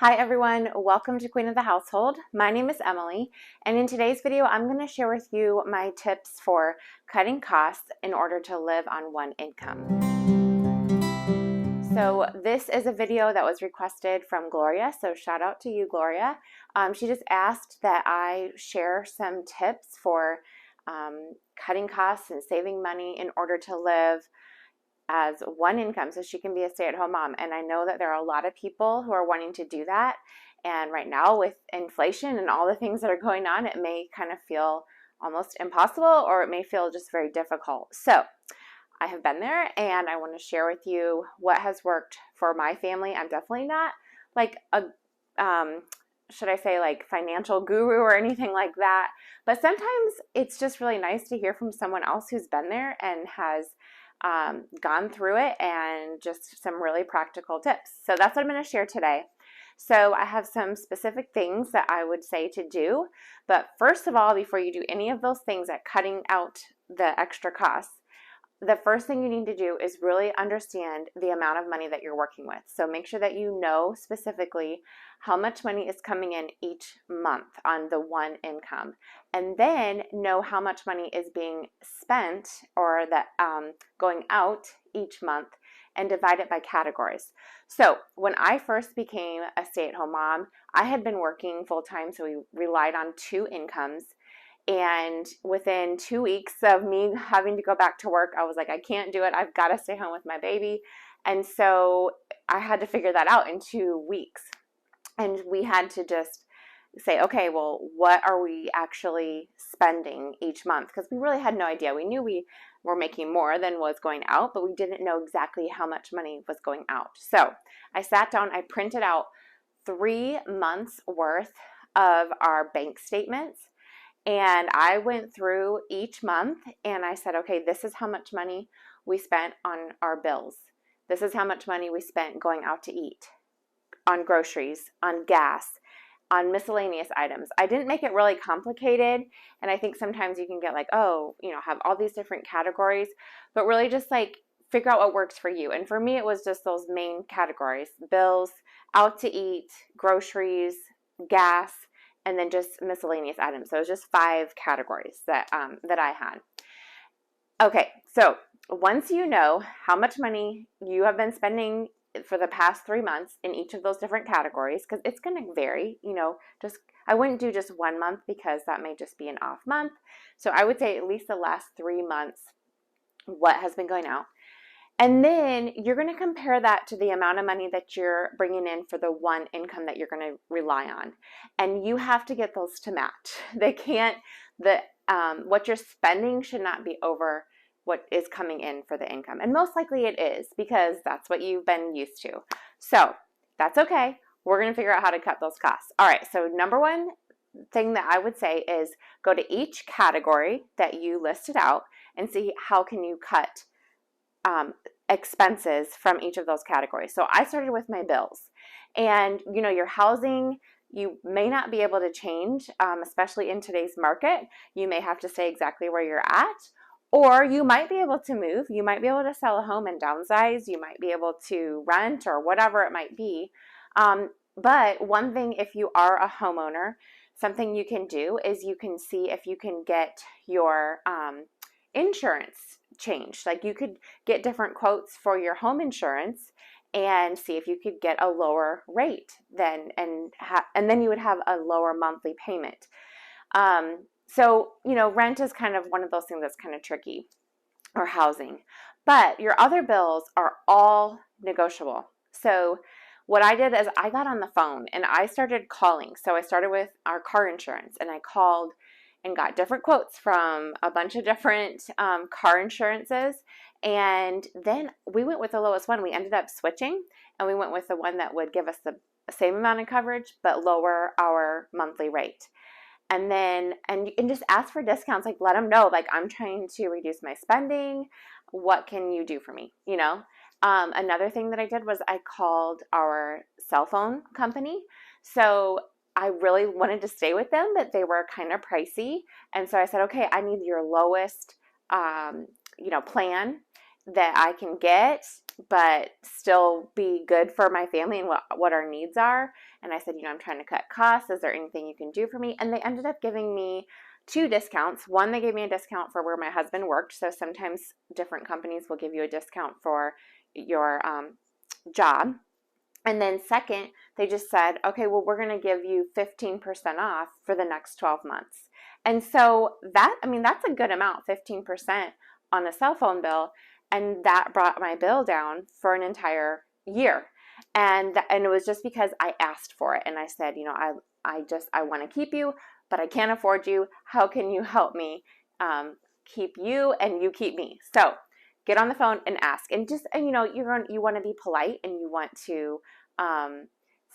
Hi everyone, welcome to Queen of the Household. My name is Emily, and in today's video I'm going to share with you my tips for cutting costs in order to live on one income. So this is a video that was requested from Gloria, so shout out to you, Gloria. She just asked that I share some tips for cutting costs and saving money in order to live as one income so she can be a stay-at-home mom. And I know that there are a lot of people who are wanting to do that. And right now with inflation and all the things that are going on, it may kind of feel almost impossible, or it may feel just very difficult. So I have been there and I want to share with you what has worked for my family. I'm definitely not like a, should I say, like financial guru or anything like that. But sometimes it's just really nice to hear from someone else who's been there and has gone through it, and just some really practical tips. So that's what I'm going to share today. So I have some specific things that I would say to do. But first of all, before you do any of those things at cutting out the extra costs, the first thing you need to do is really understand the amount of money that you're working with. So make sure that you know specifically how much money is coming in each month on the one income, and then know how much money is being spent or that going out each month, and divide it by categories. So when I first became a stay-at-home mom, I had been working full-time, so we relied on two incomes. And within 2 weeks of me having to go back to work, I was like, I can't do it. I've got to stay home with my baby. And so I had to figure that out in 2 weeks. And we had to just say, okay, well, what are we actually spending each month? Because we really had no idea. We knew we were making more than was going out, but we didn't know exactly how much money was going out. So I sat down, I printed out 3 months worth of our bank statements. And I went through each month and I said, okay, this is how much money we spent on our bills. This is how much money we spent going out to eat, on groceries, on gas, on miscellaneous items. I didn't make it really complicated. And I think sometimes you can get like, oh, have all these different categories, but really just like figure out what works for you. And for me, it was just those main categories: bills, out to eat, groceries, gas, and then just miscellaneous items. So it was just 5 categories that I had. Okay, so once you know how much money you have been spending for the past 3 months in each of those different categories, because it's going to vary, I wouldn't do just 1 month because that may just be an off month. So I would say at least the last 3 months, what has been going out. And then you're going to compare that to the amount of money that you're bringing in for the one income that you're going to rely on. And you have to get those to match. They can't, what you're spending should not be over what is coming in for the income. And most likely it is, because that's what you've been used to. So that's okay. We're going to figure out how to cut those costs. All right, so number one thing that I would say is go to each category that you listed out and see how can you cut expenses from each of those categories. So I started with my bills, and your housing, you may not be able to change, especially in today's market. You may have to stay exactly where you're at, or you might be able to move. You might be able to sell a home and downsize. You might be able to rent or whatever it might be. But one thing, if you are a homeowner, something you can do is you can see if you can get your insurance changed. Like you could get different quotes for your home insurance and see if you could get a lower rate then, and then you would have a lower monthly payment. So rent is kind of one of those things that's kind of tricky, or housing, but your other bills are all negotiable. So what I did is I got on the phone and I started calling. So I started with our car insurance, and I called and got different quotes from a bunch of different car insurances. And then we went with the lowest one. We ended up switching, and we went with the one that would give us the same amount of coverage but lower our monthly rate. And then, and just ask for discounts. Like, let them know, like, I'm trying to reduce my spending. What can you do for me? Another thing that I did was I called our cell phone company. So I really wanted to stay with them, but they were kind of pricey. And so I said, okay, I need your lowest, plan that I can get. but still be good for my family and what our needs are. And I said, I'm trying to cut costs. Is there anything you can do for me? And they ended up giving me 2 discounts. One, they gave me a discount for where my husband worked. So sometimes different companies will give you a discount for your job. And then second, they just said, okay, well, we're going to give you 15% off for the next 12 months. And so that's a good amount, 15% on a cell phone bill. And that brought my bill down for an entire year. And it was just because I asked for it. And I said, I want to keep you, but I can't afford you. How can you help me keep you and you keep me? So get on the phone and ask. And just, you want to be polite, and you want to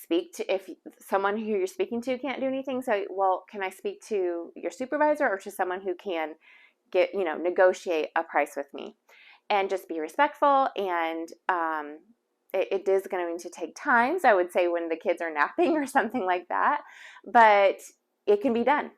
speak to, if someone who you're speaking to can't do anything, so, well, can I speak to your supervisor or to someone who can negotiate a price with me? And just be respectful. And it is going to take time. So I would say when the kids are napping or something like that, but it can be done.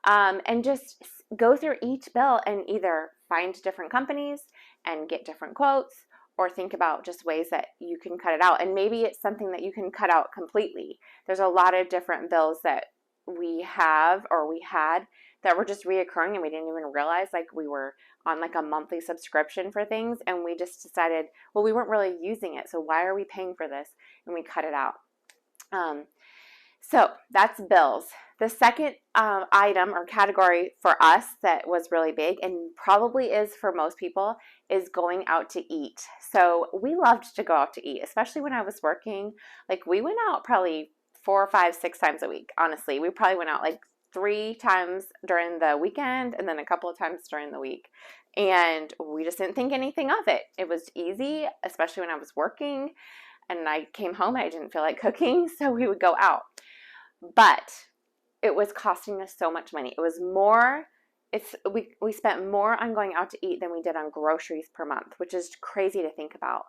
And just go through each bill and either find different companies and get different quotes, or think about just ways that you can cut it out. And maybe it's something that you can cut out completely. There's a lot of different bills that we have or we had that were just reoccurring, and we didn't even realize, like, we were on like a monthly subscription for things, and we just decided, well, we weren't really using it, so why are we paying for this? And we cut it out. So that's bills. The second item or category for us that was really big, and probably is for most people, is going out to eat. So we loved to go out to eat, especially when I was working. Like, we went out probably 4, 5, 6 times a week. Honestly, we probably went out like 3 times during the weekend and then a couple of times during the week. And we just didn't think anything of it. It was easy, especially when I was working and I came home, I didn't feel like cooking, so we would go out. But it was costing us so much money. It was more, we spent more on going out to eat than we did on groceries per month, which is crazy to think about.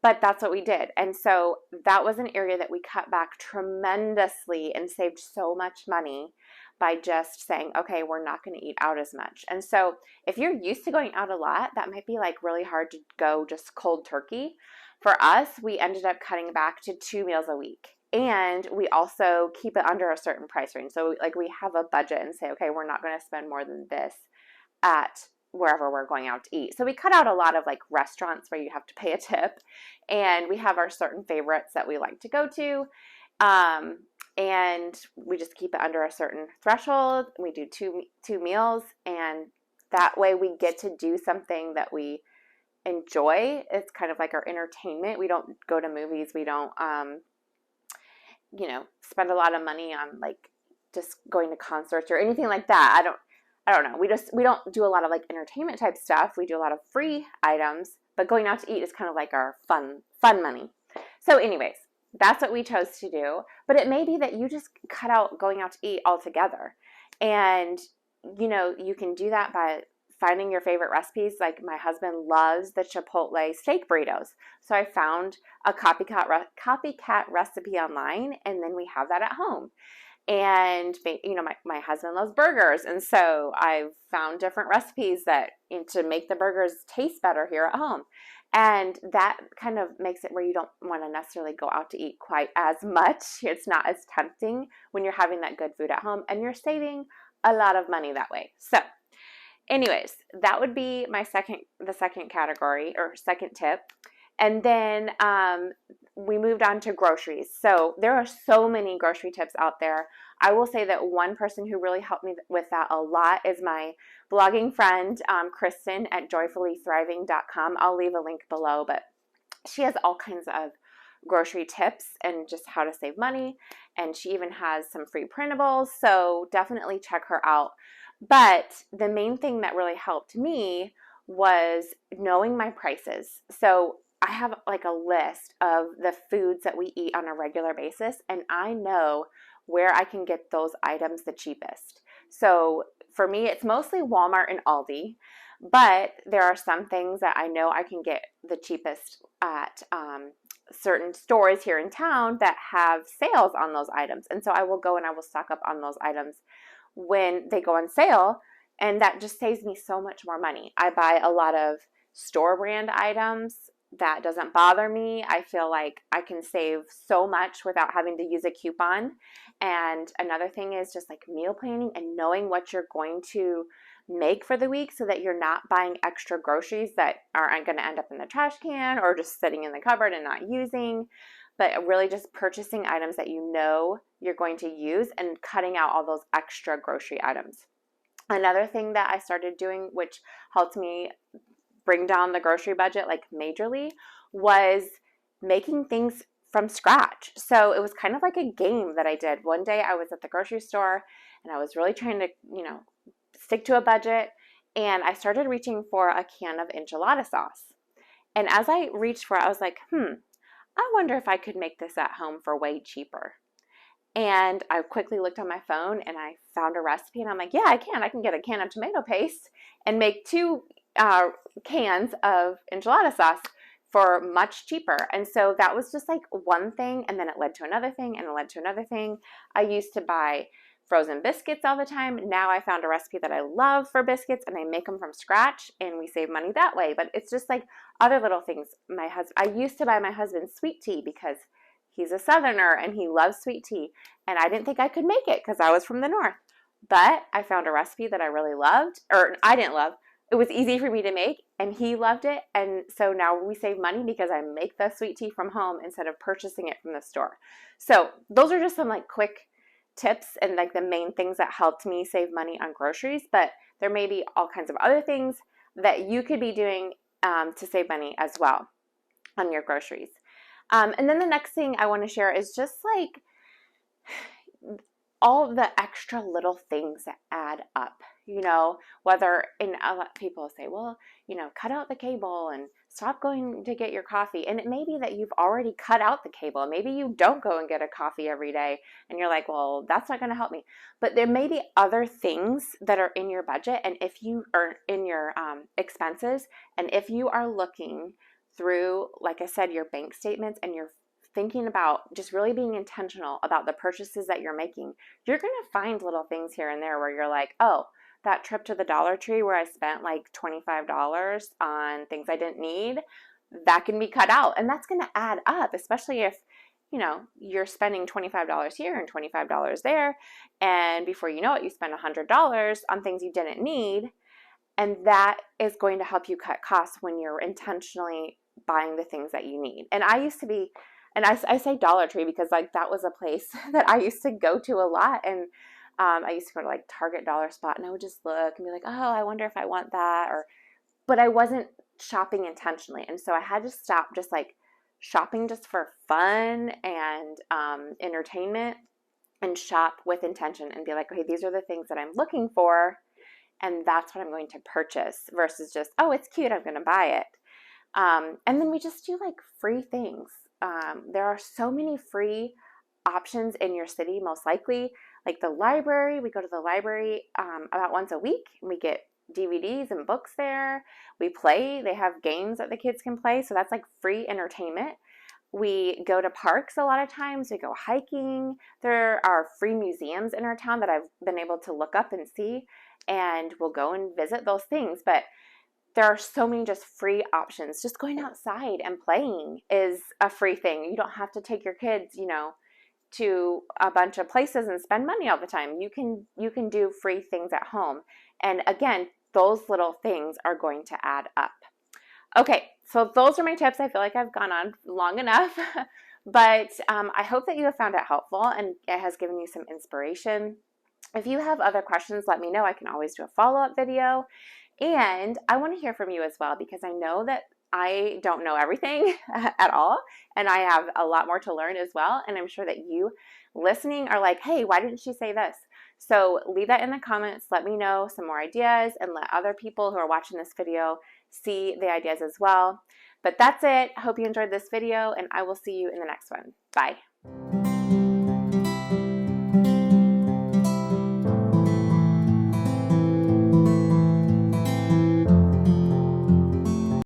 But that's what we did. And so that was an area that we cut back tremendously and saved so much money by just saying, okay, we're not going to eat out as much. And so if you're used to going out a lot, that might be like really hard to go just cold turkey. For us, we ended up cutting back to 2 meals a week. And we also keep it under a certain price range. So like, we have a budget and say, okay, we're not going to spend more than this at wherever we're going out to eat. So we cut out a lot of like restaurants where you have to pay a tip, and we have our certain favorites that we like to go to. And we just keep it under a certain threshold. We do two meals, and that way we get to do something that we enjoy. It's kind of like our entertainment. We don't go to movies. We don't, spend a lot of money on like just going to concerts or anything like that. I don't know. We don't do a lot of like entertainment type stuff. We do a lot of free items, but going out to eat is kind of like our fun money. So anyways, that's what we chose to do. But it may be that you just cut out going out to eat altogether. And, you can do that by finding your favorite recipes. Like, my husband loves the Chipotle steak burritos. So I found a copycat recipe online, and then we have that at home. And, my husband loves burgers. And so I've found different recipes to make the burgers taste better here at home. And that kind of makes it where you don't want to necessarily go out to eat quite as much. It's not as tempting when you're having that good food at home, and you're saving a lot of money that way. So anyways, that would be the second category or second tip. And then we moved on to groceries. So there are so many grocery tips out there. I will say that one person who really helped me with that a lot is my blogging friend, Kristen at joyfullythriving.com. I'll leave a link below, but she has all kinds of grocery tips and just how to save money. And she even has some free printables. So definitely check her out. But the main thing that really helped me was knowing my prices. So I have like a list of the foods that we eat on a regular basis, and I know where I can get those items the cheapest. So for me, it's mostly Walmart and Aldi, but there are some things that I know I can get the cheapest at certain stores here in town that have sales on those items. And so I will go and I will stock up on those items when they go on sale, and that just saves me so much more money. I buy a lot of store brand items that doesn't bother me. I feel like I can save so much without having to use a coupon. And another thing is just like meal planning and knowing what you're going to make for the week so that you're not buying extra groceries that aren't going to end up in the trash can or just sitting in the cupboard and not using, but really just purchasing items that you know you're going to use and cutting out all those extra grocery items. Another thing that I started doing, which helped me bring down the grocery budget like majorly, was making things from scratch. So it was kind of like a game that I did. One day I was at the grocery store and I was really trying to, stick to a budget, and I started reaching for a can of enchilada sauce. And as I reached for it, I was like, I wonder if I could make this at home for way cheaper. And I quickly looked on my phone and I found a recipe, and I'm like, yeah, I can get a can of tomato paste and make 2 cans of enchilada sauce for much cheaper. And so that was just like one thing, and then it led to another thing, and it led to another thing. I used to buy frozen biscuits all the time. Now I found a recipe that I love for biscuits, and I make them from scratch, and we save money that way. But it's just like other little things. I used to buy my husband sweet tea because he's a Southerner and he loves sweet tea, and I didn't think I could make it because I was from the North. But I found a recipe that I really loved, or I didn't love. It was easy for me to make, and he loved it. And so now we save money because I make the sweet tea from home instead of purchasing it from the store. So those are just some like quick tips and like the main things that helped me save money on groceries. But there may be all kinds of other things that you could be doing to save money as well on your groceries. And then the next thing I want to share is just like all the extra little things that add up, whether, and a lot of people say, well, cut out the cable and stop going to get your coffee. And it may be that you've already cut out the cable. Maybe you don't go and get a coffee every day and you're like, well, that's not going to help me. But there may be other things that are in your budget, and if you are in your expenses, and if you are looking through, like I said, your bank statements, and you're thinking about just really being intentional about the purchases that you're making, you're going to find little things here and there where you're like, oh, that trip to the Dollar Tree where I spent like $25 on things I didn't need, that can be cut out. And that's going to add up, especially if, you're spending $25 here and $25 there. And before you know it, you spend $100 on things you didn't need. And that is going to help you cut costs when you're intentionally buying the things that you need. And I used to be, and I say Dollar Tree because like that was a place that I used to go to a lot. And I used to go to like Target, Dollar Spot, and I would just look and be like, oh, I wonder if I want that. But I wasn't shopping intentionally. And so I had to stop just like shopping just for fun and entertainment, and shop with intention and be like, okay, these are the things that I'm looking for, and that's what I'm going to purchase, versus just, oh, it's cute, I'm going to buy it. And then we just do like free things. There are so many free options in your city, most likely. Like the library, we go to the library about once a week, and we get DVDs and books there. We play, they have games that the kids can play, so that's like free entertainment. We go to parks a lot of times, we go hiking. There are free museums in our town that I've been able to look up and see, and we'll go and visit those things. But there are so many just free options. Just going outside and playing is a free thing. You don't have to take your kids, to a bunch of places and spend money all the time. You can do free things at home. And again, those little things are going to add up. Okay, so those are my tips. I feel like I've gone on long enough, but I hope that you have found it helpful and it has given you some inspiration. If you have other questions, let me know. I can always do a follow-up video. And I want to hear from you as well, because I know that I don't know everything at all, and I have a lot more to learn as well. And I'm sure that you listening are like, hey, why didn't she say this? So leave that in the comments. Let me know some more ideas, and let other people who are watching this video see the ideas as well. But that's it. I hope you enjoyed this video, and I will see you in the next one. Bye.